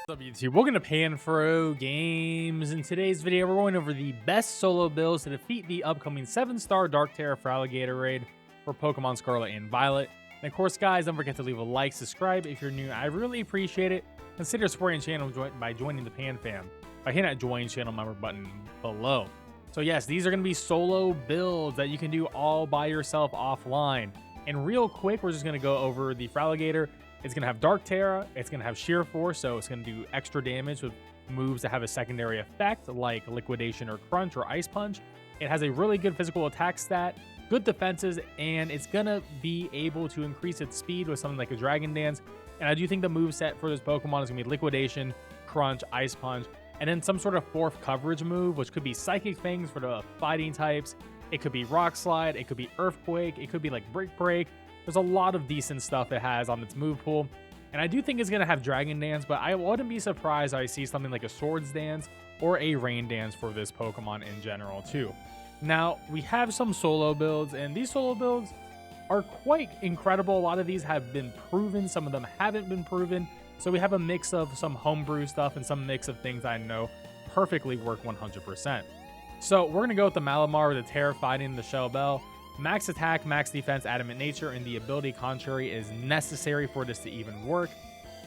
What's up, YouTube? Welcome to PanFro Games. In today's video, we're going over the best solo builds to defeat the upcoming 7-star Dark Terra Feraligator Raid for Pokemon Scarlet and Violet. And of course, guys, don't forget to leave a like, subscribe if you're new. I really appreciate it. Consider supporting the channel by joining the Pan Fam by hitting that join channel member button below. So yes, these are going to be solo builds that you can do all by yourself offline. And real quick, we're just going to go over the Feraligator. It's going to have Dark Terra, it's going to have Sheer Force, so it's going to do extra damage with moves that have a secondary effect like Liquidation or Crunch or Ice Punch. It has a really good physical attack stat, good defenses, and it's going to be able to increase its speed with something like a Dragon Dance. And I do think the moveset for this Pokemon is going to be Liquidation, Crunch, Ice Punch, and then some sort of fourth coverage move, which could be Psychic Fangs for the fighting types. It could be Rock Slide, it could be Earthquake, it could be like Brick Break. There's a lot of decent stuff it has on its move pool. And I do think it's going to have Dragon Dance, but I wouldn't be surprised if I see something like a Swords Dance or a Rain Dance for this Pokemon in general too. Now, we have some solo builds, and these solo builds are quite incredible. A lot of these have been proven, some of them haven't been proven. So we have a mix of some homebrew stuff and some mix of things I know perfectly work 100%. So we're going to go with the Malamar with the Terra Fighting, the Shell Bell. Max attack, max defense, adamant nature, and the ability contrary is necessary for this to even work.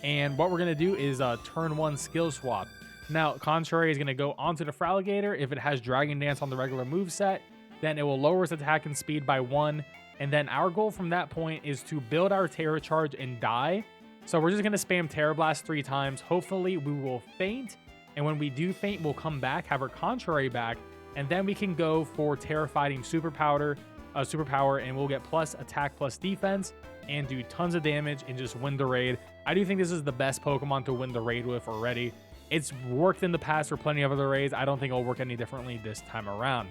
And what we're going to do is turn 1 skill swap. Now, contrary is going to go onto the Feraligator. If it has Dragon Dance on the regular move set, then it will lower its attack and speed by 1. And then our goal from that point is to build our Terra Charge and die. So we're just going to spam Terra Blast 3 times. Hopefully we will faint. And when we do faint, we'll come back, have our contrary back, and then we can go for Terra Fighting Superpower, and we'll get plus attack plus defense and do tons of damage and just win the raid. I do think this is the best Pokemon to win the raid with already. It's worked in the past for plenty of other raids. I don't think it'll work any differently this time around.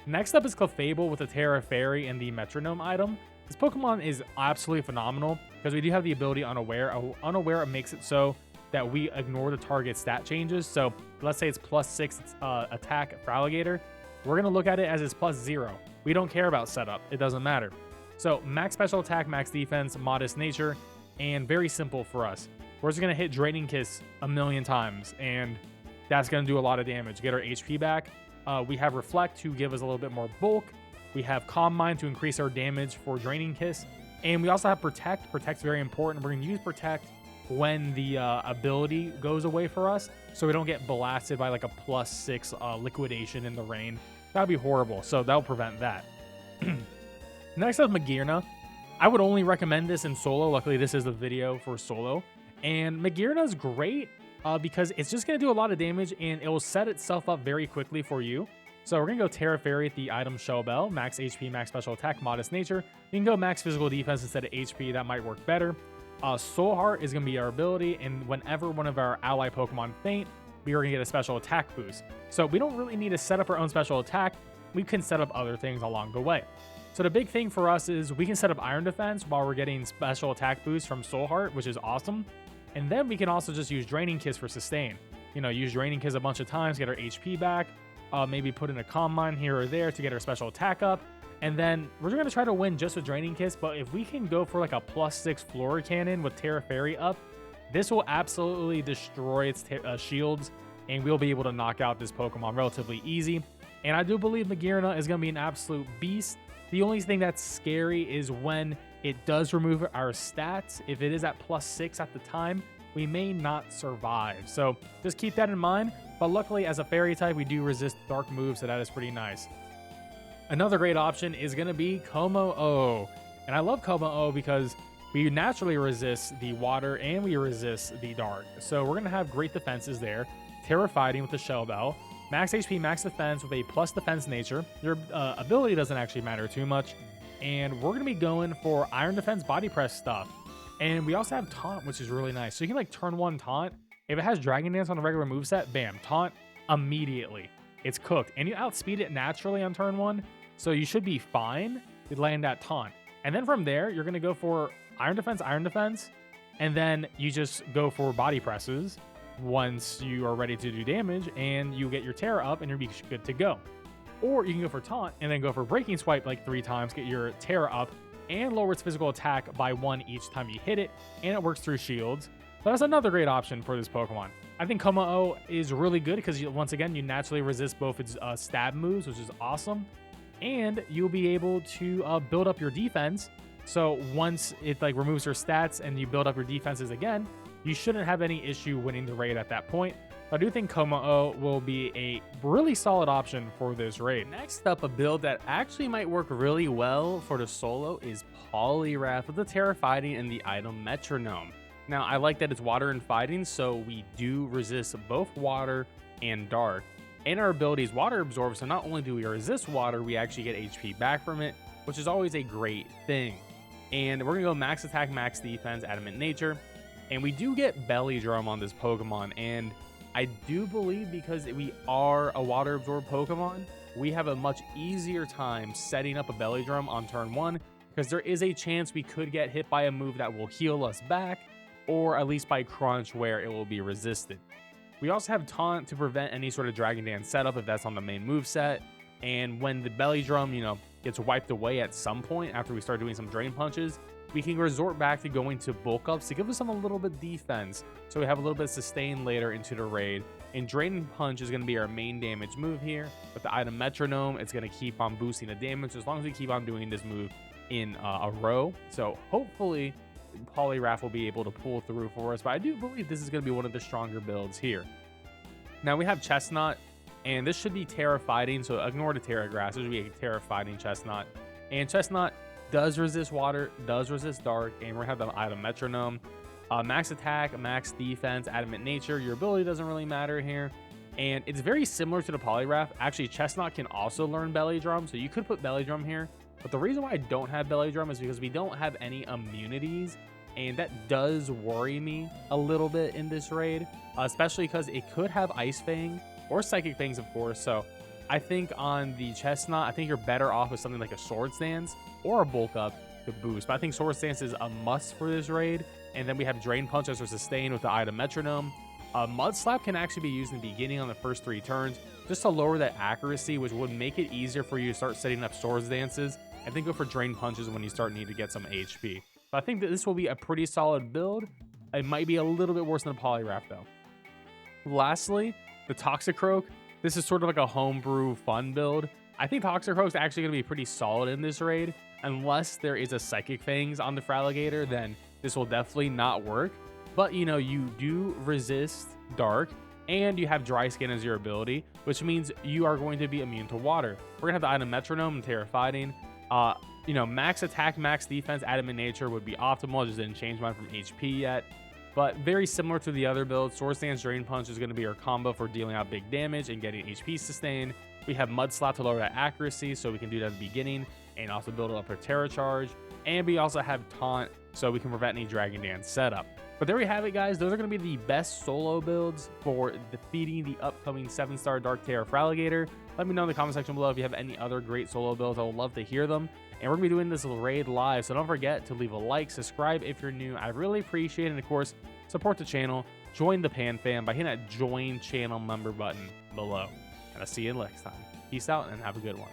Next up is Clefable with the Terra Fairy and the Metronome item. This Pokemon is absolutely phenomenal because we do have the ability Unaware. Unaware makes it so that we ignore the target stat changes. So let's say it's plus 6 attack for Alligator. We're going to look at it as it's plus 0. We don't care about setup. It doesn't matter. So max special attack, max defense, modest nature, and very simple for us. We're just going to hit Draining Kiss a million times, and that's going to do a lot of damage. Get our HP back. We have Reflect to give us a little bit more bulk. We have Calm Mind to increase our damage for Draining Kiss. And we also have Protect. Protect's very important. We're going to use Protect when the ability goes away for us, so we don't get blasted by like a plus 6 Liquidation in the rain. That would be horrible, so that'll prevent that. Next up, Magearna. I would only recommend this in solo. Luckily, this is the video for solo. And Magearna is great because it's just going to do a lot of damage, and it will set itself up very quickly for you. So we're going to go Terra Fairy at the item Shell Bell. Max HP, max special attack, modest nature. You can go max physical defense instead of HP. That might work better. Soul Heart is going to be our ability, and whenever one of our ally Pokemon faint, we are going to get a special attack boost. So we don't really need to set up our own special attack. We can set up other things along the way. So the big thing for us is we can set up Iron Defense while we're getting special attack boost from Soul Heart, which is awesome. And then we can also just use Draining Kiss for sustain. You know, use Draining Kiss a bunch of times, get our HP back, maybe put in a Calm Mind here or there to get our special attack up. And then we're going to try to win just with Draining Kiss, but if we can go for like a plus 6 Flora Cannon with Terra Fairy up, this will absolutely destroy its shields, and we'll be able to knock out this Pokemon relatively easy. And I do believe Magearna is going to be an absolute beast. The only thing that's scary is when it does remove our stats. If it is at plus 6 at the time, we may not survive. So just keep that in mind. But luckily, as a Fairy type, we do resist dark moves, so that is pretty nice. Another great option is going to be Kommo-o. And I love Kommo-o because we naturally resist the water and we resist the dark. So we're going to have great defenses there. Terra Fighting with the Shell Bell. Max HP, max defense with a plus defense nature. Your ability doesn't actually matter too much. And we're going to be going for Iron Defense Body Press stuff. And we also have Taunt, which is really nice. So you can like turn 1 Taunt. If it has Dragon Dance on the regular moveset, bam, Taunt immediately. It's cooked. And you outspeed it naturally on turn 1. So you should be fine to land that Taunt. And then from there, you're going to go for Iron Defense, and then you just go for Body Presses once you are ready to do damage, and you get your Terra up, and you'll be good to go. Or you can go for Taunt, and then go for Breaking Swipe like 3 times, get your Terra up, and lower its physical attack by 1 each time you hit it, and it works through shields. So that's another great option for this Pokemon. I think Kommo-o is really good because once again, you naturally resist both its stab moves, which is awesome. And you'll be able to build up your defense. So once it like removes your stats and you build up your defenses again, you shouldn't have any issue winning the raid at that point. I do think Kommo-o will be a really solid option for this raid. Next up, a build that actually might work really well for the solo is Poliwrath with the Terra Fighting and the item Metronome. Now, I like that it's water and fighting, so we do resist both water and dark. And our ability is water absorb, so not only do we resist water, we actually get HP back from it, which is always a great thing. And we're gonna go max attack, max defense, adamant nature. And we do get belly drum on this Pokemon, and I do believe because we are a water absorb Pokemon, we have a much easier time setting up a belly drum on turn 1, because there is a chance we could get hit by a move that will heal us back, or at least by crunch where it will be resisted. We also have taunt to prevent any sort of Dragon Dance setup if that's on the main move set. And when the belly drum, gets wiped away at some point after we start doing some drain punches, we can resort back to going to bulk ups to give us some a little bit defense, so we have a little bit of sustain later into the raid. And Draining Punch is going to be our main damage move here. With the item Metronome, it's going to keep on boosting the damage as long as we keep on doing this move in a row. So hopefully Poliwrath will be able to pull through for us, but I do believe this is going to be one of the stronger builds here. Now we have Chesnaught, and this should be Terra Fighting, so ignore the Terra Grass. This should be a Terra Fighting Chesnaught. And Chesnaught does resist water, does resist dark, and we're going to have the item Metronome. Max attack, max defense, adamant nature. Your ability doesn't really matter here. And it's very similar to the Poliwrath. Actually, Chesnaught can also learn Belly Drum, so you could put Belly Drum here. But the reason why I don't have Belly Drum is because we don't have any immunities, and that does worry me a little bit in this raid, especially because it could have Ice Fang or Psychic Fangs, of course. So I think on the Chesnaught, I think you're better off with something like a Sword Stance or a Bulk Up to boost. But I think Sword Stance is a must for this raid. And then we have Drain Punch as our sustain with the item Metronome. Mud Slap can actually be used in the beginning on the first 3 turns just to lower that accuracy, which would make it easier for you to start setting up Sword Dances. And then go for Drain Punches when you start needing to get some HP. But I think that this will be a pretty solid build. It might be a little bit worse than the Poliwrath though. Lastly, the Toxicroak. This is sort of like a homebrew fun build. I think Toxicroak is actually going to be pretty solid in this raid. Unless there is a Psychic Fangs on the Feraligator, then this will definitely not work. But you do resist dark, and you have Dry Skin as your ability, which means you are going to be immune to water. We're going to have the item Metronome and Terra Fighting. Max attack, max defense, adamant nature would be optimal. I just didn't change mine from HP yet. But very similar to the other builds, Sword Stance, Drain Punch is going to be our combo for dealing out big damage and getting HP sustain. We have Mud Slap to lower that accuracy, so we can do that at the beginning and also build up our Terra Charge. And we also have Taunt, so we can prevent any Dragon Dance setup. But there we have it, guys. Those are going to be the best solo builds for defeating the upcoming 7-star Dark Terra Feraligator. Let me know in the comment section below if you have any other great solo builds. I would love to hear them. And we're going to be doing this raid live, so don't forget to leave a like, subscribe if you're new. I really appreciate it. And of course, support the channel. Join the Pan Fam by hitting that join channel member button below. And I'll see you next time. Peace out and have a good one.